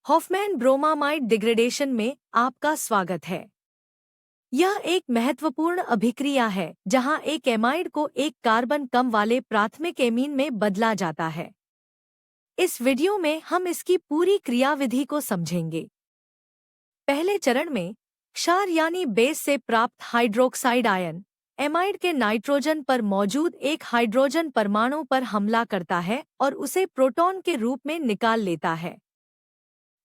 Hofmann bromamide degradation में आपका स्वागत है। यह एक महत्वपूर्ण अभिक्रिया है जहां एक एमाइड को एक कार्बन कम वाले प्राथमिक एमीन में बदला जाता है। इस वीडियो में हम इसकी पूरी क्रियाविधि को समझेंगे। पहले चरण में क्षार यानी बेस से प्राप्त हाइड्रोक्साइड आयन एमाइड के नाइट्रोजन पर मौजूद एक हाइड्रोजन परमाणु पर हमला करता है और उसे प्रोटॉन के रूप में निकाल लेता है।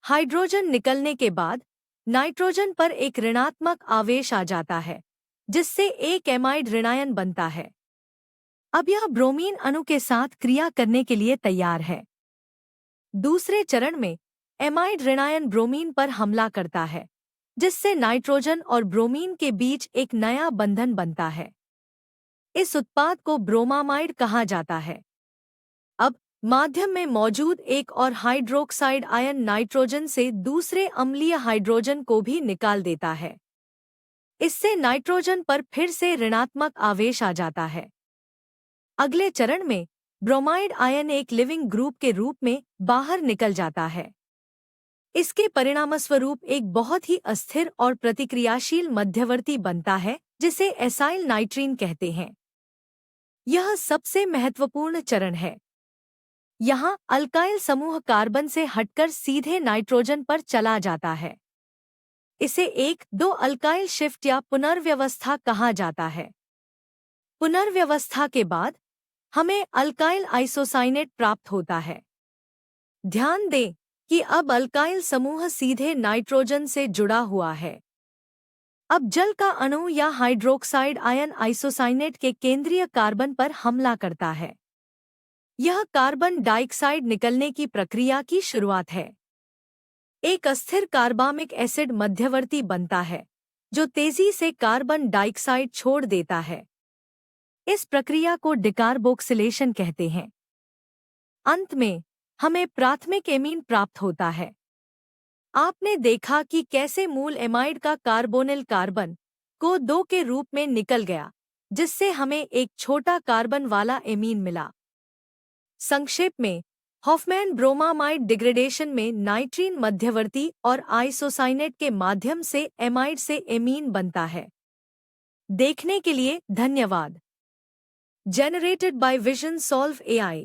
हाइड्रोजन निकलने के बाद नाइट्रोजन पर एक ऋणात्मक आवेश आ जाता है, जिससे एक एमाइड ऋणायन बनता है। अब यह ब्रोमीन अणु के साथ क्रिया करने के लिए तैयार है। दूसरे चरण में एमाइड ऋणायन ब्रोमीन पर हमला करता है, जिससे नाइट्रोजन और ब्रोमीन के बीच एक नया बंधन बनता है। इस उत्पाद को ब्रोमामाइड कहा जाता है। अब माध्यम में मौजूद एक और हाइड्रोक्साइड आयन नाइट्रोजन से दूसरे अम्लीय हाइड्रोजन को भी निकाल देता है। इससे नाइट्रोजन पर फिर से ऋणात्मक आवेश आ जाता है। अगले चरण में ब्रोमाइड आयन एक लिविंग ग्रुप के रूप में बाहर निकल जाता है। इसके परिणामस्वरूप एक बहुत ही अस्थिर और प्रतिक्रियाशील मध्यवर्ती बनता है, जिसे एसाइल नाइट्रीन कहते हैं। यह सबसे महत्वपूर्ण चरण है। यहाँ अल्काइल समूह कार्बन से हटकर सीधे नाइट्रोजन पर चला जाता है। इसे एक दो अल्काइल शिफ्ट या पुनर्व्यवस्था कहा जाता है। पुनर्व्यवस्था के बाद हमें अल्काइल आइसोसाइनेट प्राप्त होता है। ध्यान दें कि अब अल्काइल समूह सीधे नाइट्रोजन से जुड़ा हुआ है। अब जल का अणु या हाइड्रोक्साइड आयन आइसोसाइनेट के केंद्रीय कार्बन पर हमला करता है। यह कार्बन डाइऑक्साइड निकलने की प्रक्रिया की शुरुआत है। एक अस्थिर कार्बामिक एसिड मध्यवर्ती बनता है, जो तेजी से कार्बन डाइऑक्साइड छोड़ देता है। इस प्रक्रिया को डिकार्बोक्सिलेशन कहते हैं। अंत में हमें प्राथमिक एमीन प्राप्त होता है। आपने देखा कि कैसे मूल एमाइड का कार्बोनिल कार्बन को 2 के रूप में निकल गया, जिससे हमें एक छोटा कार्बन वाला एमीन मिला। संक्षेप में, हॉफमैन ब्रोमामाइड डिग्रेडेशन में नाइट्रीन मध्यवर्ती और आइसोसाइनेट के माध्यम से एमाइड से एमीन बनता है। देखने के लिए धन्यवाद। Generated by vision solve AI।